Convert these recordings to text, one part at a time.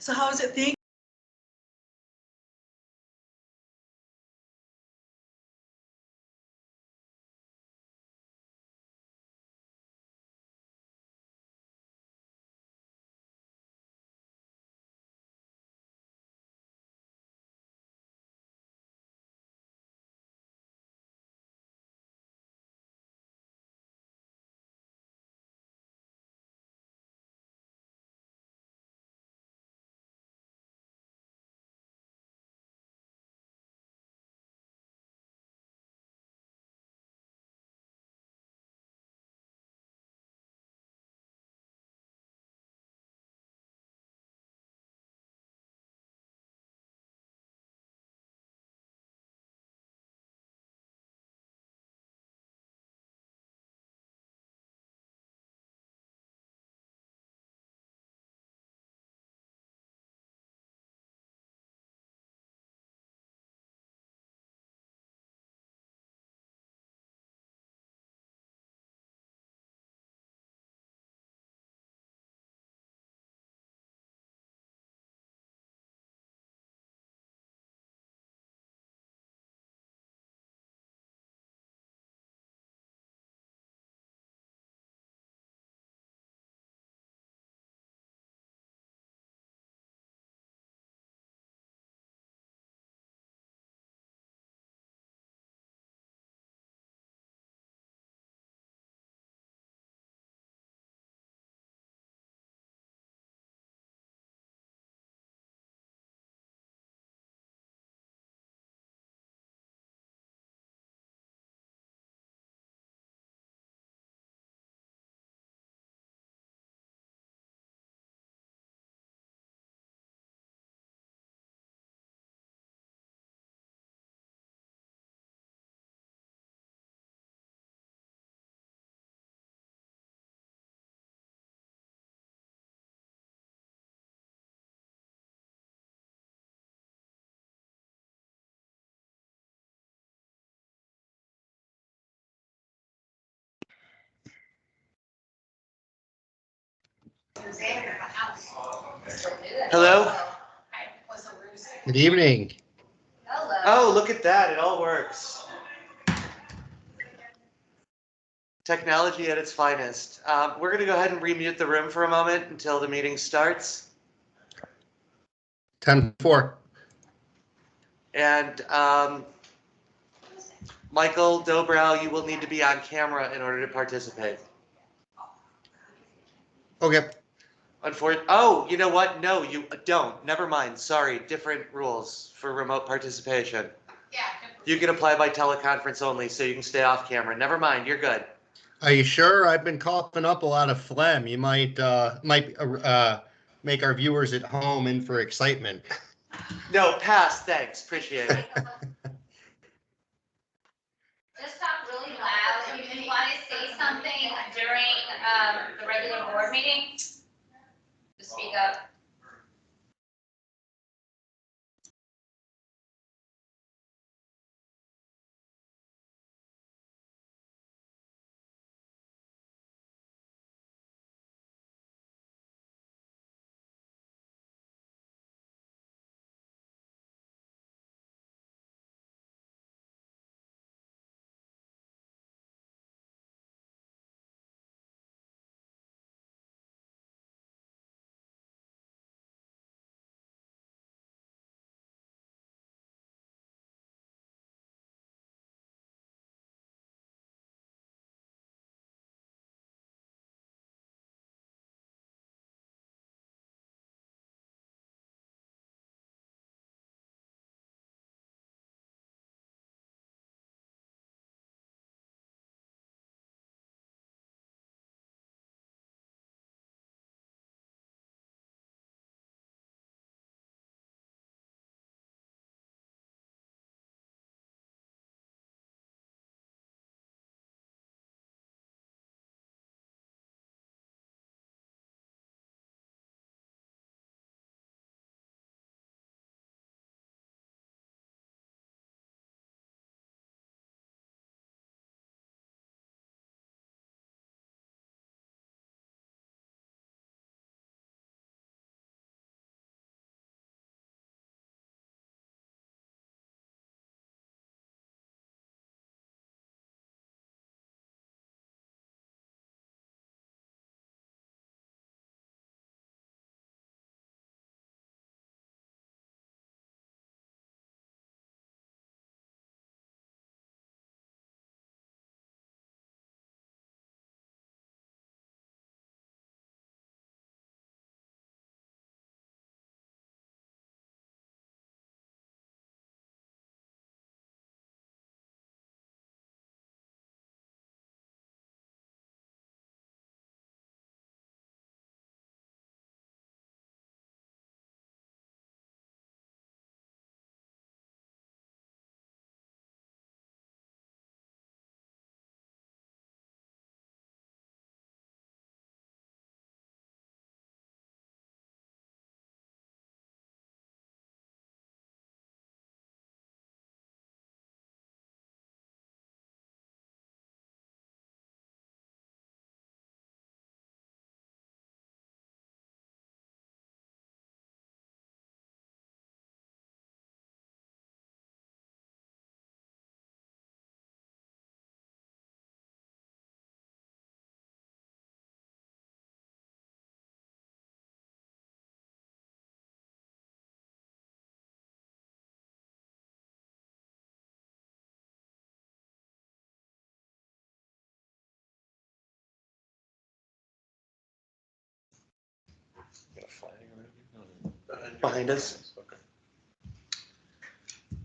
So how is it? Thank Hello? Good evening. Oh, look at that. It all works. Technology at its finest. We're going to go ahead and remute the room for a moment until the meeting starts. 10-4. And Michael Dobrow, you will need to be on camera in order to participate. Okay. Oh, you know what? No, you don't. Never mind. Sorry. Different rules for remote participation. Yeah. You can apply by teleconference only, so you can stay off camera. Never mind. You're good. Are you sure? I've been coughing up a lot of phlegm. You might make our viewers at home in for excitement. No, pass. Thanks. Appreciate it. Just talk really loud. If you want to say something during the regular board meeting, just speak up. Got a flag or anything? Behind us. Okay.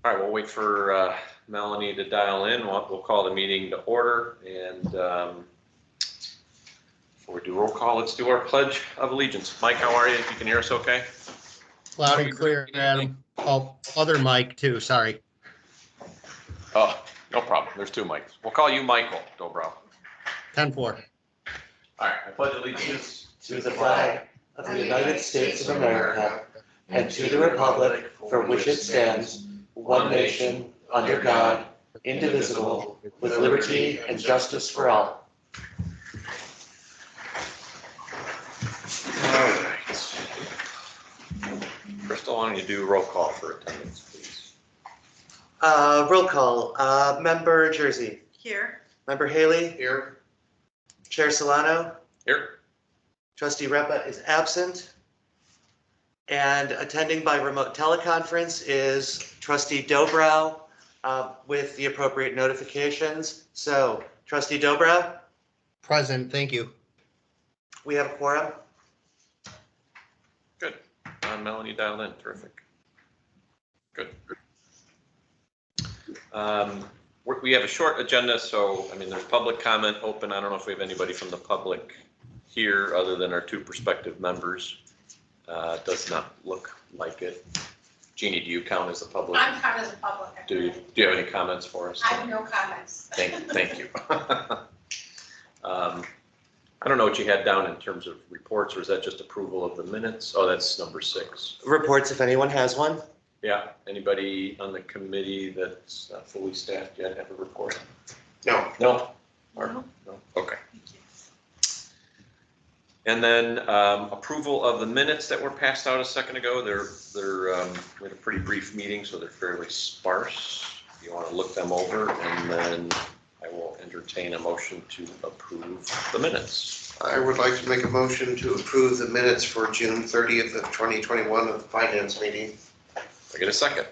All right, we'll wait for Melanie to dial in. We'll call the meeting to order, and before we do roll call, let's do our pledge of allegiance. Mike, how are you? If you can hear us okay? Loud and clear, Adam. Oh, other mic too, sorry. Oh, no problem. There's two mics. We'll call you Michael Dobro. 10-4. All right, I pledge allegiance To the flag of the United States of America and to the republic for which it stands, one nation, under God, indivisible, with liberty and justice for all. All right. Crystal, why don't you do roll call for attendance, please? Roll call. Member Jersey. Here. Member Haley. Here. Chair Solano. Here. Trustee Repa is absent. And attending by remote teleconference is Trustee Dobrow with the appropriate notifications. So Trustee Dobrow, Present, thank you. we have a quorum. Good. Melanie dialed in. Terrific. Good. We have a short agenda, so I mean, there's public comment open. I don't know if we have anybody from the public here other than our two prospective members. Does not look like it. Jeannie, do you count as the public? I'm kind of the public. Do you have any comments for us? I have no comments. Thank you. I don't know what you had down in terms of reports, or is that just approval of the minutes? Oh, that's number 6. Reports if anyone has one. Yeah, anybody on the committee that's not fully staffed yet have a report? No. No? No? Okay. And then approval of the minutes that were passed out a second ago. We had a pretty brief meeting, so they're fairly sparse. If you want to look them over, and then I will entertain a motion to approve the minutes. I would like to make a motion to approve the minutes for June 30th of 2021 of the finance meeting. I get a second.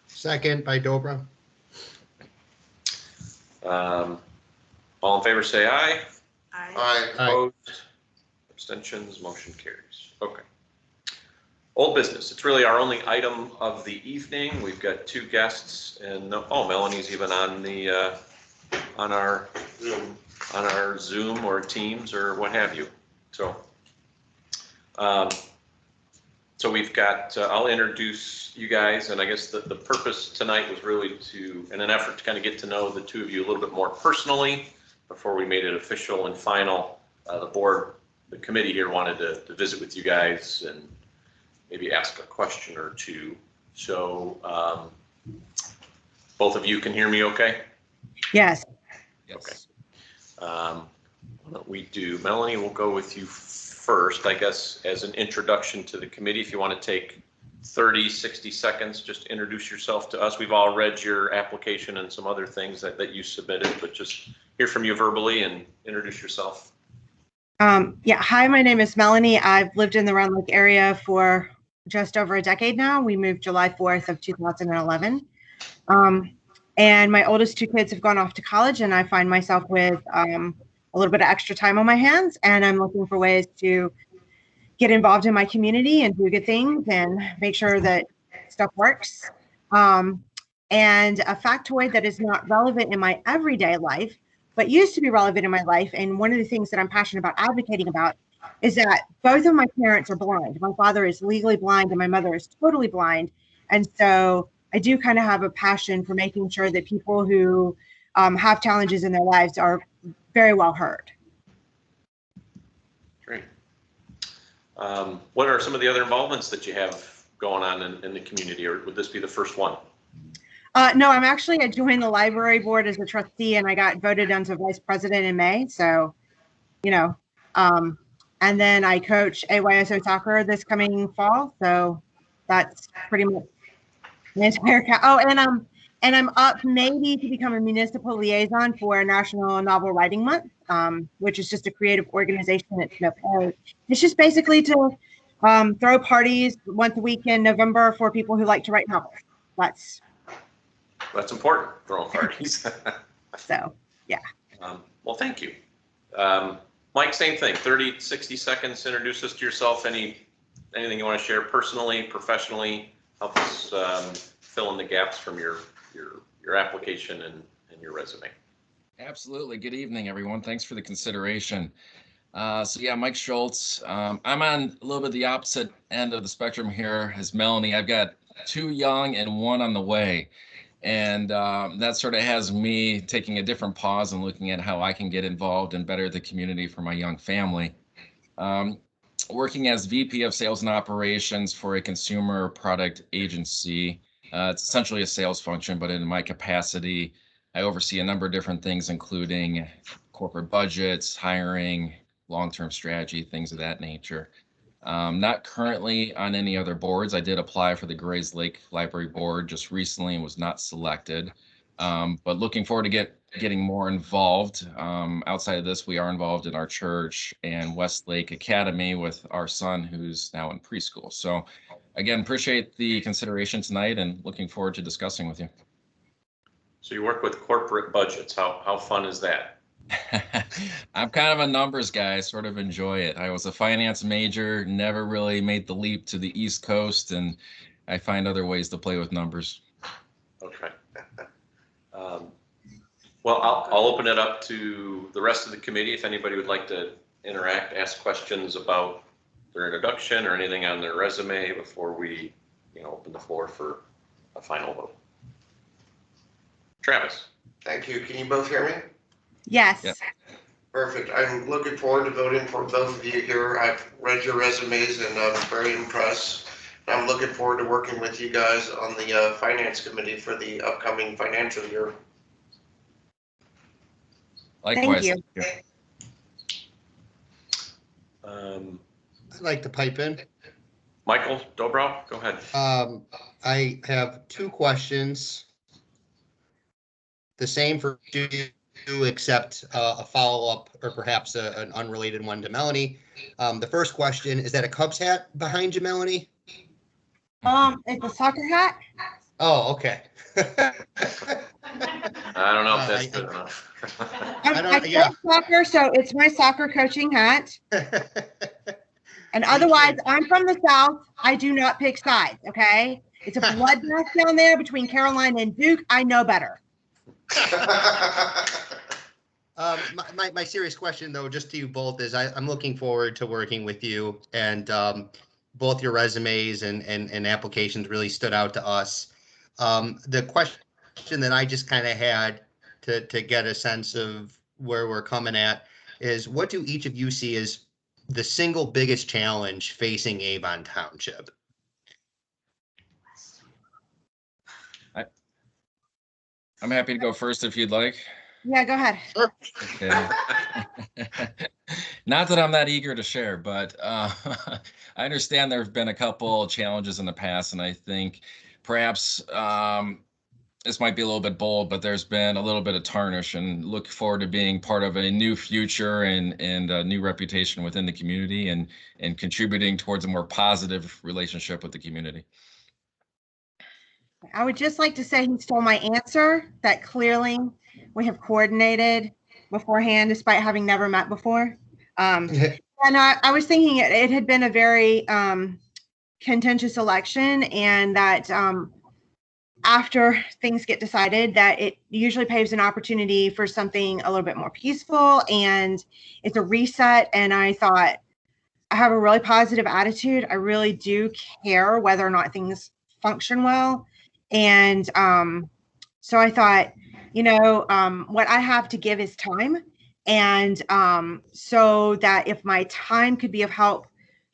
Second by Dobra. All in favor, say aye. Aye. Opposed? Abstentions? Motion carries. Okay. Old business. It's really our only item of the evening. We've got 2 guests, and Melanie's even on the on our Zoom or Teams or what have you. So, so we've got. I'll introduce you guys, and I guess the purpose tonight was really to, in an effort to kind of get to know the 2 of you a little bit more personally before we made it official and final. The committee here wanted to visit with you guys and maybe ask a question or 2. So both of you can hear me okay? Yes. Okay. Why don't we do, Melanie, we'll go with you first, I guess, as an introduction to the committee. If you want to take 30, 60 seconds, just introduce yourself to us. We've all read your application and some other things that you submitted, but just hear from you verbally and introduce yourself. Yeah. Hi, my name is Melanie. I've lived in the Round Lake area for just over a decade now. We moved July 4th of 2011. And my oldest 2 kids have gone off to college, and I find myself with a little bit of extra time on my hands, and I'm looking for ways to get involved in my community and do good things and make sure that stuff works. And a factoid that is not relevant in my everyday life, but used to be relevant in my life, and one of the things that I'm passionate about advocating about, is that both of my parents are blind. My father is legally blind and my mother is totally blind. And so I do kind of have a passion for making sure that people who have challenges in their lives are very well heard. Great. What are some of the other involvements that you have going on in the community, or would this be the first one? No, I joined the library board as a trustee, and I got voted onto vice president in May. So, and then I coach AYSO soccer this coming fall. So that's pretty much my entire and I'm up maybe to become a municipal liaison for National Novel Writing Month, which is just a creative organization that's no pay. It's just basically to throw parties once a week in November for people who like to write novels. That's important, throwing parties. So, yeah. Well, thank you. Mike, same thing, 30, 60 seconds, introduce us to yourself, any anything you want to share personally, professionally, help us fill in the gaps from your application and your resume. Absolutely. Good evening, everyone. Thanks for the consideration. So yeah, Mike Schultz. I'm on a little bit the opposite end of the spectrum here as Melanie. I've got 2 young and 1 on the way. And that sort of has me taking a different pause and looking at how I can get involved and better the community for my young family. Working as VP of Sales and Operations for a consumer product agency. It's essentially a sales function, but in my capacity, I oversee a number of different things, including corporate budgets, hiring, long-term strategy, things of that nature. Not currently on any other boards. I did apply for the Grays Lake Library Board just recently and was not selected. But looking forward to getting more involved. Outside of this, we are involved in our church and Westlake Academy with our son who's now in preschool. So again, appreciate the consideration tonight and looking forward to discussing with you. So you work with corporate budgets. How fun is that? I'm kind of a numbers guy. I sort of enjoy it. I was a finance major, never really made the leap to the East Coast, and I find other ways to play with numbers. Okay. Well, I'll open it up to the rest of the committee. If anybody would like to interact, ask questions about their introduction or anything on their resume before we, open the floor for a final vote. Travis. Thank you. Can you both hear me? Yes. Yep. Perfect. I'm looking forward to voting for both of you here. I've read your resumes and I'm very impressed. I'm looking forward to working with you guys on the finance committee for the upcoming financial year. Likewise. Thank you. I'd like to pipe in. Michael Dobrow, go ahead. I have 2 questions. The same for you, except a follow-up or perhaps an unrelated one to Melanie. The first question, is that a Cubs hat behind you, Melanie? It's a soccer hat. Oh, okay. I don't know if that's good enough. I play soccer, so it's my soccer coaching hat. And otherwise, I'm from the South. I do not pick sides, okay? It's a bloodbath down there between Carolina and Duke. I know better. My serious question, though, just to you both, is I'm looking forward to working with you, and both your resumes and applications really stood out to us. The question that I just kind of had to get a sense of where we're coming at is, what do each of you see as the single biggest challenge facing Avon Township? I'm happy to go first if you'd like. Yeah, go ahead. Okay. Not that I'm that eager to share, but I understand there have been a couple challenges in the past, and I think perhaps this might be a little bit bold, but there's been a little bit of tarnish, and look forward to being part of a new future and a new reputation within the community and contributing towards a more positive relationship with the community. I would just like to say he stole my answer, that clearly we have coordinated beforehand despite having never met before. And I was thinking it had been a very contentious election, and that after things get decided, that it usually paves an opportunity for something a little bit more peaceful, and it's a reset. And I thought, I have a really positive attitude. I really do care whether or not things function well. And so I thought, what I have to give is time. And so that if my time could be of help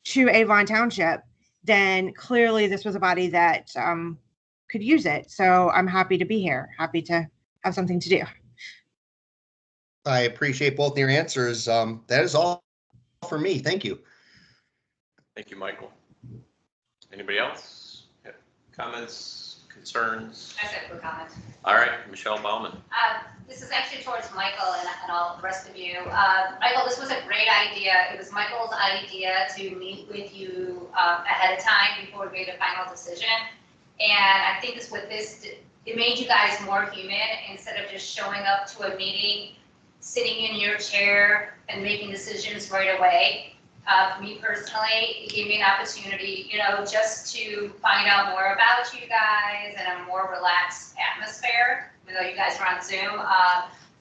to Avon Township, then clearly this was a body that could use it. So I'm happy to be here, happy to have something to do. I appreciate both your answers. That is all for me. Thank you. Thank you, Michael. Anybody else? Yeah. Comments? Concerns? I said quick comment. All right, Michelle Baumann. This is actually towards Michael and all the rest of you. Michael, this was a great idea. It was Michael's idea to meet with you ahead of time before we made a final decision. And I think it made you guys more human instead of just showing up to a meeting, sitting in your chair and making decisions right away. Me personally, it gave me an opportunity, you know, just to find out more about you guys in a more relaxed atmosphere, even though you guys are on Zoom.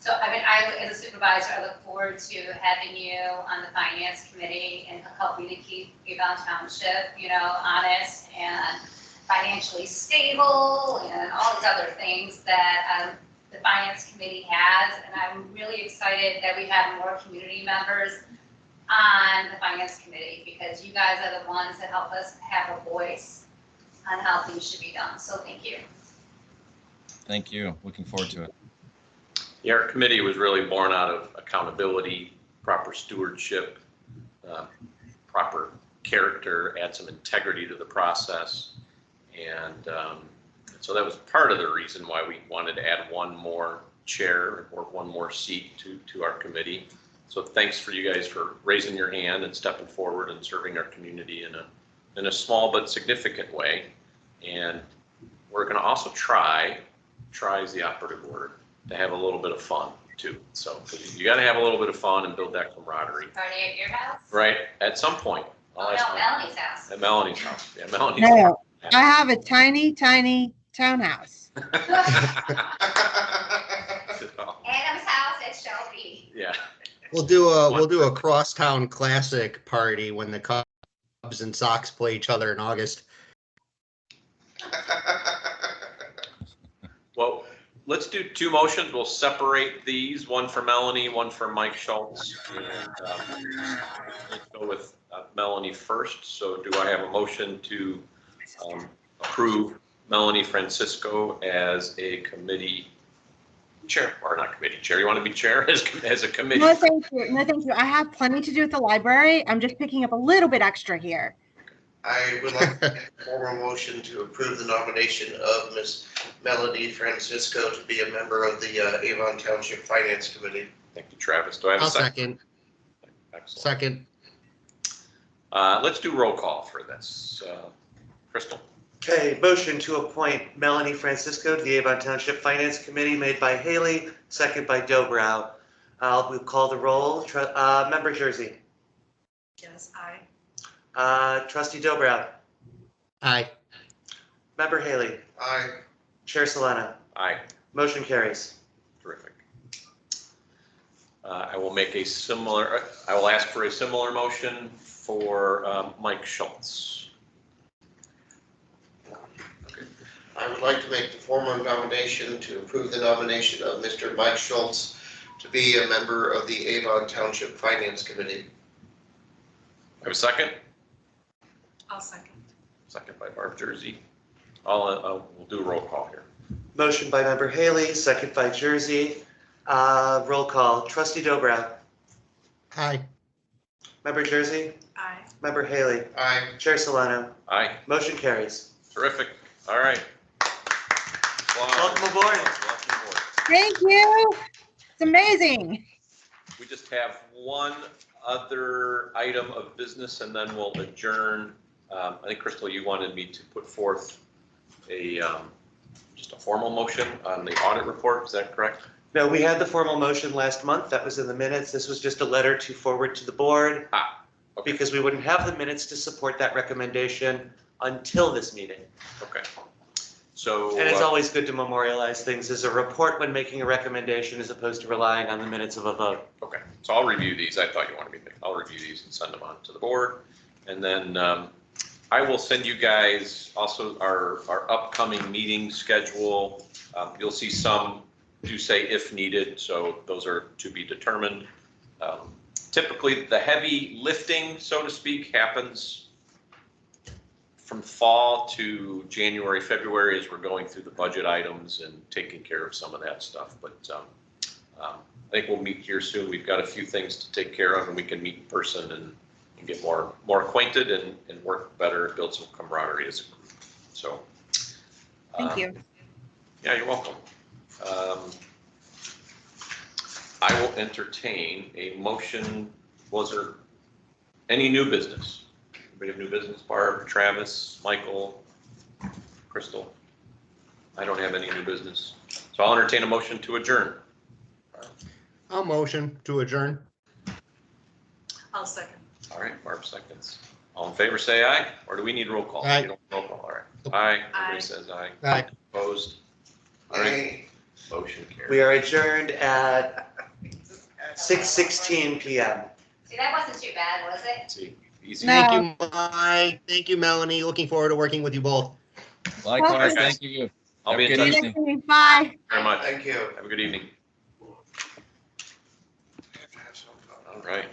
So I mean, as a supervisor, I look forward to having you on the finance committee and helping to keep Avon Township, you know, honest and financially stable and all these other things that the finance committee has. And I'm really excited that we have more community members on the finance committee, because you guys are the ones that help us have a voice on how things should be done. So thank you. Thank you. Looking forward to it. Yeah, our committee was really born out of accountability, proper stewardship, proper character, add some integrity to the process. And so that was part of the reason why we wanted to add one more chair or one more seat to our committee. So thanks for you guys for raising your hand and stepping forward and serving our community in a small but significant way. And we're going to also try is the operative word, to have a little bit of fun too. So you got to have a little bit of fun and build that camaraderie. Party at your house? Right, at some point. Oh, no, Melanie's house. At Melanie's house. Yeah, Melanie's No, house. I have a tiny, tiny townhouse. Adam's house at Shelby. Yeah. We'll do a crosstown classic party when the Cubs and Sox play each other in August. Well, let's do two motions. We'll separate these, one for Melanie, one for Mike Schultz. And let's go with Melanie first. So do I have a motion to approve Melanie Francisco as a committee chair, or not committee chair? You want to be chair as a committee? No, thank you. No, thank you. I have plenty to do at the library. I'm just picking up a little bit extra here. I would like to make a formal motion to approve the nomination of Ms. Melanie Francisco to be a member of the Avon Township Finance Committee. Thank you, Travis. Do I have a I'll second? second. Excellent. Second. Let's do roll call for this. Crystal. Okay, motion to appoint Melanie Francisco to the Avon Township Finance Committee made by Haley, second by Dobrow. We'll call the roll. Member Jersey. Yes, aye. Trustee Dobrow. Aye. Member Haley. Aye. Chair Solana. Aye. Motion carries. Terrific. I will ask for a similar motion for Mike Schultz. I would like to make the formal nomination to approve the nomination of Mr. Mike Schultz to be a member of the Avon Township Finance Committee. I have a second? I'll second. Second by Barb Jersey. We'll do a roll call here. Motion by Member Haley, second by Jersey. Roll call. Trustee Dobrow. Aye. Member Jersey. Aye. Member Haley. Aye. Chair Solana. Aye. Motion carries. Terrific. All right. Welcome aboard. Welcome aboard. Thank you. It's amazing. We just have one other item of business and then we'll adjourn. I think, Crystal, you wanted me to put forth just a formal motion on the audit report. Is that correct? No, we had the formal motion last month. That was in the minutes. This was just a letter to forward to the board. Okay. Because we wouldn't have the minutes to support that recommendation until this meeting. Okay. So. And it's always good to memorialize things as a report when making a recommendation as opposed to relying on the minutes of a vote. Okay, so I'll review these. I thought you wanted me to. I'll review these and send them on to the board. And then I will send you guys also our upcoming meeting schedule. You'll see some do say if needed, so those are to be determined. Typically, the heavy lifting, so to speak, happens from fall to January, February, as we're going through the budget items and taking care of some of that stuff. But I think we'll meet here soon. We've got a few things to take care of, and we can meet in person and get more acquainted and work better, build some camaraderie as a group. So. Thank you. Yeah, you're welcome. I will entertain a motion. Was there any new business? Anybody have new business? Barb, Travis, Michael, Crystal? I don't have any new business. So I'll entertain a motion to adjourn. I'll motion to adjourn. I'll second. All right, Barb seconds. All in favor, say aye, or do we need roll call? Aye. You don't roll call, all right. Aye, everybody Aye. says aye. Aye. Opposed? All right, motion carried. We are adjourned at 6:16 PM. See, that wasn't too bad, was it? See, easy. No. Thank you, Mike. Thank you, Melanie. Looking forward to working with you both. Likewise, Okay. thank you. I'll be in Have a touch. good evening. Bye. Very much. Thank you. Have a good evening. All right.